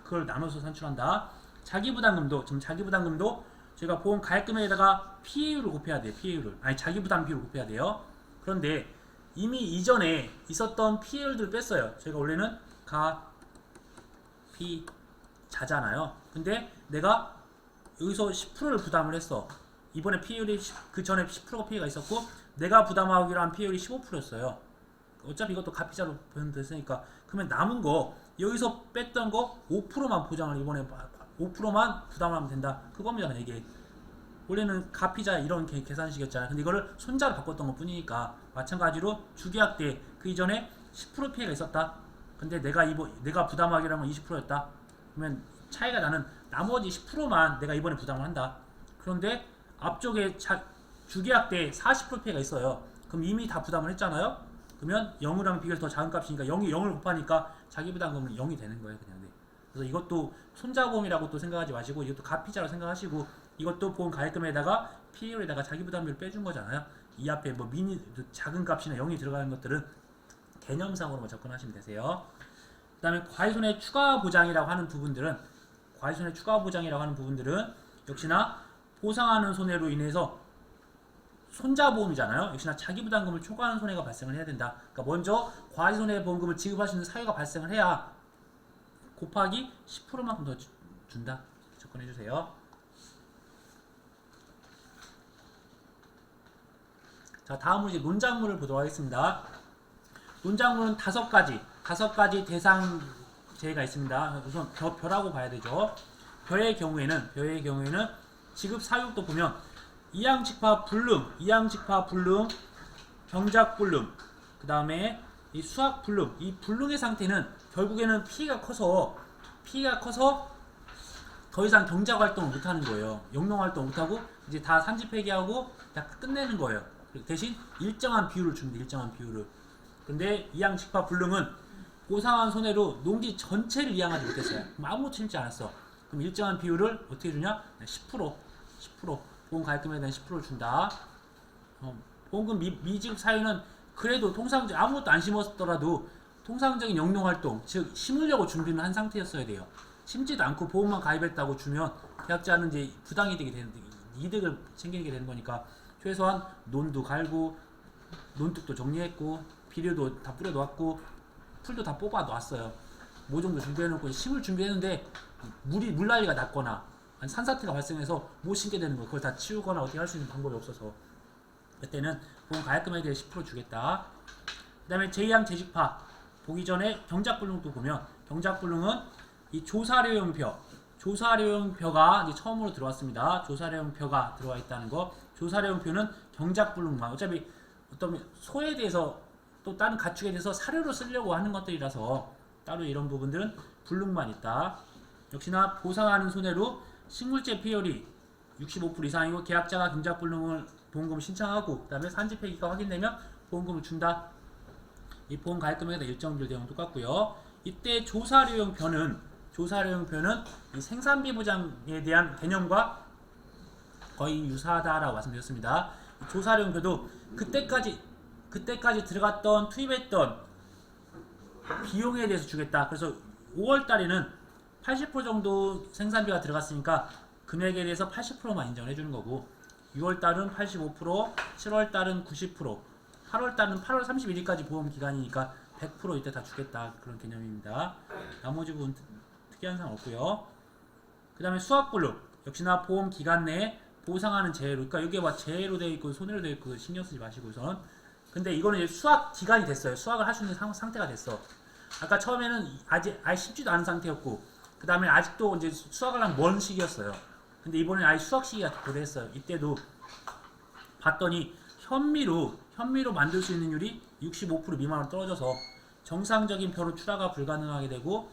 그걸 나눠서 산출한다. 자기부담금도 저희가 보험 가액금액에다가 피해율을 곱해야 돼요. 자기부담 비율을 곱해야 돼요. 그런데 이미 이전에 있었던 피해율들을 뺐어요. 저희가 원래는 자잖아요. 근데 내가 여기서 10%를 부담을 했어. 이번에 피해율이 그 전에 10%가 피해가 있었고 내가 부담하기로 한 피해율이 15%였어요. 어차피 이것도 가피자로 표현됐으니까 그러면 남은 거 여기서 뺐던 거 5%만 보장을 이번에 5%만 부담을 하면 된다. 그겁니다. 이게 원래는 가피자 이런 계산식이었잖아요. 근데 이거를 손자로 바꿨던 것 뿐이니까 마찬가지로 주계약 때 그 이전에 10% 피해가 있었다. 근데 내가 부담하기로 하면 20%였다. 그러면 차이가 나는 나머지 10%만 내가 이번에 부담을 한다. 그런데 앞쪽에 주계약 때 40% 피해가 있어요. 그럼 이미 다 부담을 했잖아요. 그러면 0이랑 비교해서 더 작은 값이니까 0을 곱하니까 자기부담금은 0이 되는 거예요. 그냥. 네. 그래서 이것도 손자보험이라고 또 생각하지 마시고 이것도 가피자로 생각하시고 이것도 보험 가액금에다가 피해율에다가 자기부담비를 빼준 거잖아요. 이 앞에 작은 값이나 0이 들어가는 것들은 개념상으로만 접근하시면 되세요. 그 다음에 과외손해 추가 보장이라고 하는 부분들은 역시나 보상하는 손해로 인해서 손자보험이잖아요. 역시나 자기부담금을 초과하는 손해가 발생을 해야 된다. 그러니까 먼저 과외손해보험금을 지급할 수 있는 사유가 발생을 해야 곱하기 10%만큼 더 준다. 접근해주세요. 자, 다음으로 이제 논작물을 보도록 하겠습니다. 논작물은 다섯 가지 대상 제가 있습니다. 우선 벼라고 봐야 되죠. 벼의 경우에는 지급 사유도 보면 이양직파 불능, 경작불능, 그 다음에 이 수학불능, 이 불능의 상태는 결국에는 피해가 커서 더 이상 경작활동을 못하는 거예요. 영농활동 못하고 이제 다 산지폐기하고 다 끝내는 거예요. 대신 일정한 비율을 줍니다. 일정한 비율을. 근데 이양직파 불능은 보상한 손해로 농지 전체를 이양하지 못했어요. 그럼 아무것도 심지 않았어. 그럼 일정한 비율을 어떻게 주냐? 10%. 보험 가입금에 대한 10%를 준다. 보험금 미지급 사유는 그래도 통상적 아무것도 안 심었더라도 통상적인 영농활동, 즉 심으려고 준비는 한 상태였어야 돼요. 심지도 않고 보험만 가입했다고 주면 계약자는 이제 부당이득이 되는 이득을 챙기게 되는 거니까 최소한 논도 갈고 논둑도 정리했고 비료도 다 뿌려놓았고 풀도 다 뽑아 놨어요. 모종도 준비해놓고 심을 준비했는데 물난리가 났거나 산사태가 발생해서 못 심게 되는 거, 그걸 다 치우거나 어떻게 할 수 있는 방법이 없어서 그때는 보험 가입금에 대해 10% 주겠다. 그 다음에 제2항 재직파 보기 전에 경작불능도 보면 경작불능은 이 조사료용 벼가 이제 처음으로 들어왔습니다. 조사료용 벼가 들어와 있다는 거. 조사료용 벼는 경작불능만 어차피 어떤 소에 대해서 또 다른 가축에 대해서 사료로 쓰려고 하는 것들이라서 따로 이런 부분들은 불능만 있다. 역시나 보상하는 손해로 식물제 피해율이 65% 이상이고 계약자가 경작불능을 보험금을 신청하고 그 다음에 산지폐기가 확인되면 보험금을 준다. 이 보험 가입금액에 일정 비율 내용 똑같고요. 이때 조사료용 벼는 이 생산비 보장에 대한 개념과 거의 유사하다라고 말씀드렸습니다. 조사료용 벼도 그때까지 투입했던 비용에 대해서 주겠다. 그래서 5월달에는 80% 정도 생산비가 들어갔으니까 금액에 대해서 80%만 인정을 해주는 거고 6월달은 85%, 7월달은 90%, 8월달은 8월 31일까지 보험 기간이니까 100% 이때 다 주겠다. 그런 개념입니다. 나머지 부분 특이한 사항 없고요. 그 다음에 수학불능 역시나 보험 기간 내에 보상하는 재해로, 그러니까 여기에 막 재해로 되어 있고 손해로 되어 있고 신경 쓰지 마시고 우선. 근데 이거는 이제 수학 기간이 됐어요. 수학을 할 수 있는 상태가 됐어. 아까 처음에는 아직 쉽지도 않은 상태였고, 그 다음에 아직도 이제 수학을 하면 먼 시기였어요. 근데 이번에 아예 수학 시기가 도래했어요. 이때도 봤더니 현미로 만들 수 있는 율이 65% 미만으로 떨어져서 정상적인 벼로 출하가 불가능하게 되고,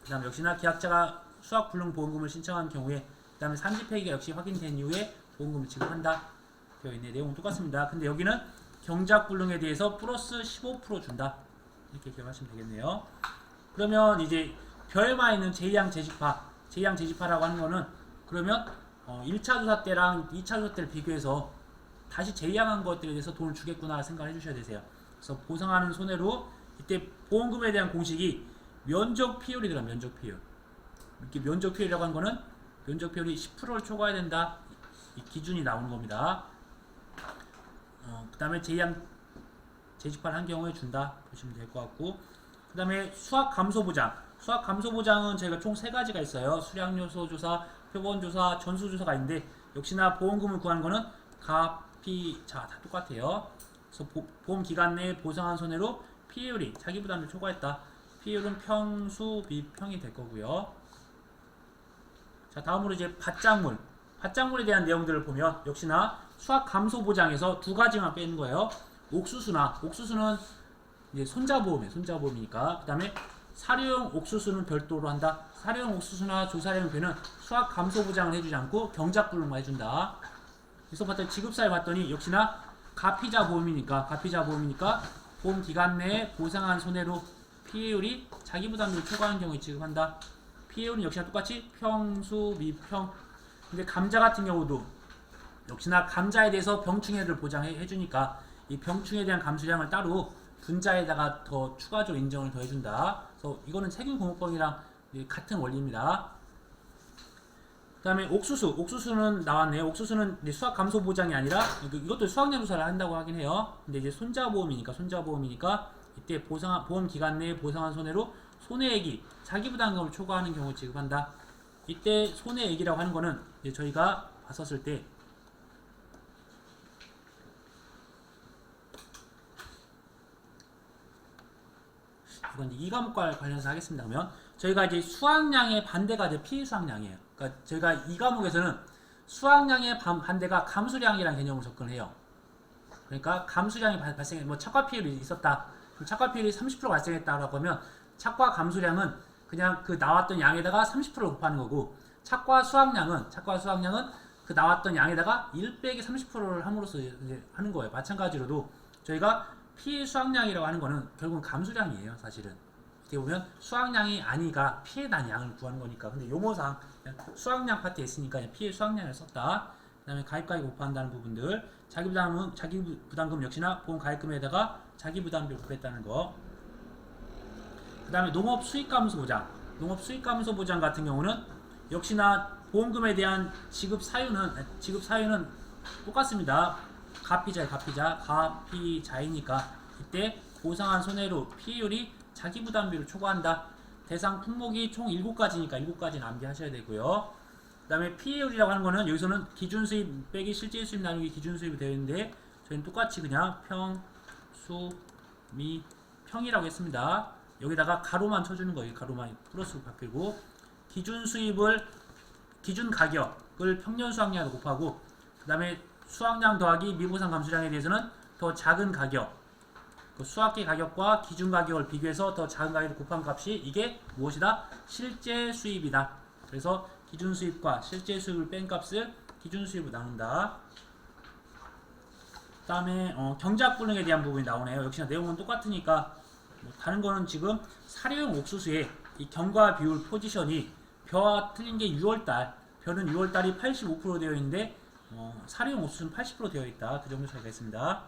그 다음 역시나 계약자가 수학불능 보험금을 신청한 경우에 그 다음에 산지폐기가 역시 확인된 이후에 보험금을 지급한다 되어 있네. 내용은 똑같습니다. 근데 여기는 경작불능에 대해서 플러스 15% 준다. 이렇게 기억하시면 되겠네요. 그러면 이제 벼에만 있는 제2항 재직파라고 하는 거는 그러면 1차 조사 때랑 2차 조사 때를 비교해서 다시 제2항한 것들에 대해서 돈을 주겠구나 생각을 해주셔야 되세요. 그래서 보상하는 손해로 이때 보험금에 대한 공식이 면적 피율이더라. 면적 피율. 이렇게 면적 피율이라고 하는 거는 면적 피율이 10%를 초과해야 된다. 이 기준이 나오는 겁니다. 그 다음에 제2항 재직파를 한 경우에 준다 보시면 될 것 같고, 그 다음에 수학 감소 보장은 저희가 총 3가지가 있어요. 수량 요소 조사, 표본 조사, 전수 조사가 있는데 역시나 보험금을 구하는 거는 다 똑같아요. 그래서 보험 기간 내에 보상한 손해로 피해율이 자기 부담을 초과했다. 피해율은 평수 비평이 될 거고요. 자, 다음으로 이제 밭작물에 대한 내용들을 보면 역시나 수학 감소 보장에서 2가지만 빼는 거예요. 옥수수는 이제 손자보험이니까. 그 다음에 사료용 옥수수는 별도로 한다. 사료용 옥수수나 조사료용 벼는 수학 감소 보장을 해주지 않고 경작불능만 해준다. 그래서 지급사에 봤더니 역시나 가피자 보험이니까 보험 기간 내에 보상한 손해로 피해율이 자기 부담률을 초과하는 경우에 지급한다. 피해율은 역시나 똑같이 평수 미평. 근데 감자 같은 경우도 역시나 감자에 대해서 병충해를 보장해 주니까 이 병충해에 대한 감수량을 따로 분자에다가 더 추가적으로 인정을 더 해준다. 그래서 이거는 세균공급법이랑 같은 원리입니다. 그 다음에 옥수수는 나왔네요. 옥수수는 이제 수학 감소 보장이 아니라 이것도 수학량 조사를 한다고 하긴 해요. 근데 이제 손자보험이니까 이때 보험 기간 내에 보상한 손해로 손해액이 자기 부담금을 초과하는 경우 지급한다. 이때 손해액이라고 하는 거는 이제 저희가 봤었을 때 이건 이 과목과 관련해서 하겠습니다. 그러면 저희가 이제 수학량의 반대가 이제 피수학량이에요. 그러니까 저희가 이 과목에서는 수학량의 반대가 감수량이라는 개념으로 접근을 해요. 그러니까 감수량이 발생해 뭐 착과 피해율이 있었다. 그럼 착과 피해율이 30% 발생했다라고 하면 착과 감수량은 그냥 그 나왔던 양에다가 30%를 곱하는 거고 착과 수학량은 그 나왔던 양에다가 1 빼기 30%를 함으로써 이제 하는 거예요. 마찬가지로도 저희가 피해 수학량이라고 하는 거는 결국은 감수량이에요. 사실은 어떻게 보면 수학량이 아니가 피해 난 양을 구하는 거니까. 근데 용어상 수학량 파트에 있으니까 피해 수학량을 썼다. 그 다음에 가입가액 곱한다는 부분들, 자기 부담금 역시나 보험 가입금에다가 자기 부담비를 곱했다는 거. 그 다음에 농업 수익 감소 보장 같은 경우는 역시나 보험금에 대한 지급 사유는 똑같습니다. 가피자이니까 이때 보상한 손해로 피해율이 자기 부담비를 초과한다. 대상 품목이 총 7가지니까 7가지는 암기하셔야 되고요. 그 다음에 피해율이라고 하는 거는 여기서는 기준 수입 빼기 실제 수입 나누기 기준 수입이 되어 있는데 저희는 똑같이 그냥 평, 수, 미, 평이라고 했습니다. 여기다가 가로만 쳐주는 거예요. 가로만 플러스로 바뀌고 기준 가격을 평년 수학량으로 곱하고 그 다음에 수학량 더하기 미보상 감수량에 대해서는 더 작은 가격, 그 수학계 가격과 기준 가격을 비교해서 더 작은 가격을 곱한 값이 이게 무엇이다? 실제 수입이다. 그래서 기준 수입과 실제 수입을 뺀 값을 기준 수입으로 나눈다. 그 다음에 경작불능에 대한 부분이 나오네요. 역시나 내용은 똑같으니까 다른 거는 지금 사료용 옥수수의 이 경과 비율 포지션이 벼와 틀린 게 6월달, 벼는 6월달이 85% 되어 있는데 사료용 옥수수는 80% 되어 있다. 그 정도 차이가 있습니다.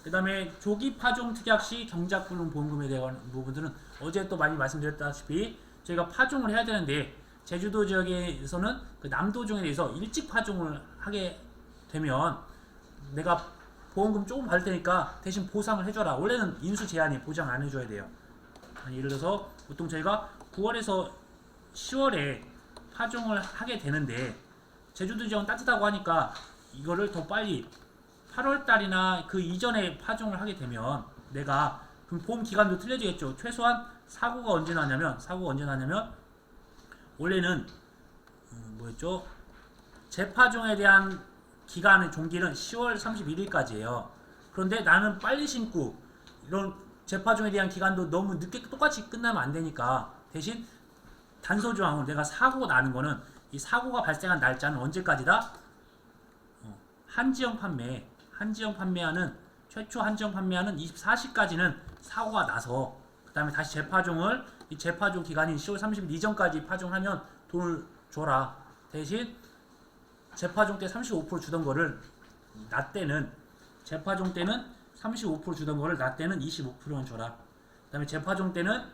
그 다음에 조기 파종 특약 시 경작불능 보험금에 대한 부분들은 어제 또 많이 말씀드렸다시피 저희가 파종을 해야 되는데 제주도 지역에서는 그 남도종에 대해서 일찍 파종을 하게 되면 내가 보험금 조금 받을 테니까 대신 보상을 해줘라. 원래는 인수 제한이 보장 안 해줘야 돼요. 예를 들어서 보통 저희가 9월에서 10월에 파종을 하게 되는데 제주도 지역은 따뜻하고 하니까 이거를 더 빨리 8월달이나 그 이전에 파종을 하게 되면 내가 그럼 보험 기간도 틀려지겠죠. 최소한 사고가 언제 나냐면 원래는 뭐였죠? 재파종에 대한 기간의 종기는 10월 31일까지예요. 그런데 나는 빨리 심고 이런 재파종에 대한 기간도 너무 늦게 똑같이 끝나면 안 되니까 대신 단서조항으로 내가 사고가 나는 거는 이 사고가 발생한 날짜는 언제까지다? 최초 한지형 판매하는 24시까지는 사고가 나서 그 다음에 다시 재파종을 이 재파종 기간인 10월 30일 이전까지 파종하면 돈을 줘라. 대신 재파종 때 35% 주던 거를 나 때는 재파종 때는 35% 주던 거를 나 때는 25%는 줘라. 그 다음에 재파종 때는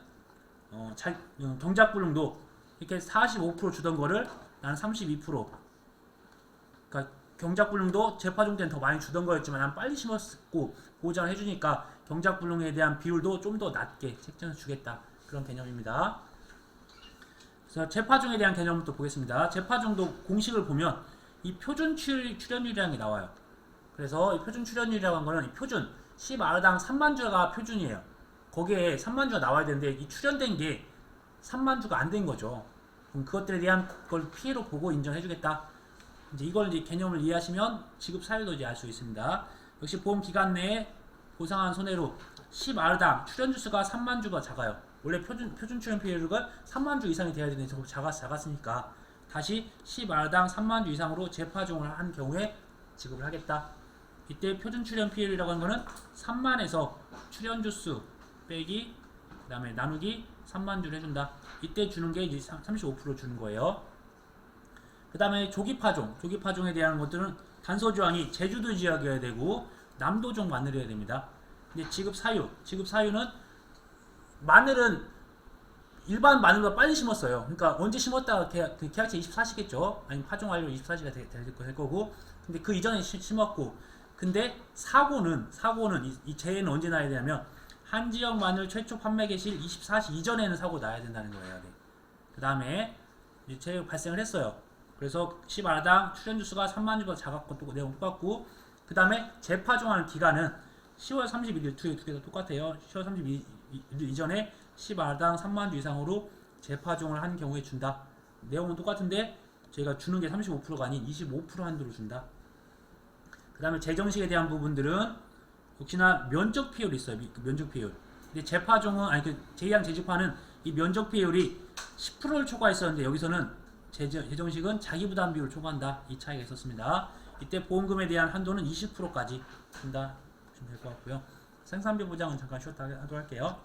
경작불능도 이렇게 45% 주던 거를 나는 32%. 그러니까 경작불능도 재파종 때는 더 많이 주던 거였지만 난 빨리 심었고 보장을 해주니까 경작불능에 대한 비율도 좀 더 낮게 책정해서 주겠다. 그런 개념입니다. 그래서 재파종에 대한 개념을 또 보겠습니다. 재파종도 공식을 보면 이 표준 출현율이라는 게 나와요. 그래서 이 표준 출현율이라고 하는 거는 이 표준 10R당 3만 주가 표준이에요. 거기에 3만 주가 나와야 되는데 이 출현된 게 3만 주가 안 된 거죠. 그럼 그것들에 대한 걸 피해로 보고 인정해주겠다. 이제 이걸 이제 개념을 이해하시면 지급 사유도 이제 알 수 있습니다. 역시 보험 기간 내에 보상한 손해로 10R당 출현 주수가 3만 주가 작아요. 원래 표준 출현 피해율가 3만 주 이상이 돼야 되는데 작았으니까 다시 10R당 3만 주 이상으로 재파종을 한 경우에 지급을 하겠다. 이때 표준 출현 피해율이라고 하는 거는 3만에서 출현 주수 빼기 그 다음에 나누기 3만 주를 해준다. 이때 주는 게 이제 35% 주는 거예요. 그 다음에 조기파종에 대한 것들은 단서조항이 제주도 지역이어야 되고 남도종 만들어야 됩니다. 근데 지급 사유는 마늘은 일반 마늘보다 빨리 심었어요. 그러니까 언제 심었다가 계약체 24시겠죠. 아니면 파종 완료 24시가 될 거고. 근데 그 이전에 심었고. 근데 사고는 이 재해는 언제 나야 되냐면 한 지역 마늘 최초 판매 개시일 24시 이전에는 사고 나야 된다는 거예요. 네. 그 다음에 재해 발생을 했어요. 그래서 10알당 출현주 수가 3만 주보다 작았고 또 내용 똑같고. 그 다음에 재파종하는 기간은 10월 31일 두 개 다 똑같아요. 10월 31일 이전에 10알당 3만 주 이상으로 재파종을 한 경우에 준다. 내용은 똑같은데 저희가 주는 게 35%가 아닌 25% 한도로 준다. 그 다음에 재정식에 대한 부분들은 역시나 면적 비율이 있어요. 면적 비율. 근데 재파종은 제2항 재집화는 이 면적 비율이 10%를 초과했었는데 여기서는 재정식은 자기 부담 비율을 초과한다. 이 차이가 있었습니다. 이때 보험금에 대한 한도는 20%까지 준다. 보시면 될 것 같고요. 생산비 보장은 잠깐 쉬었다 하도록 할게요.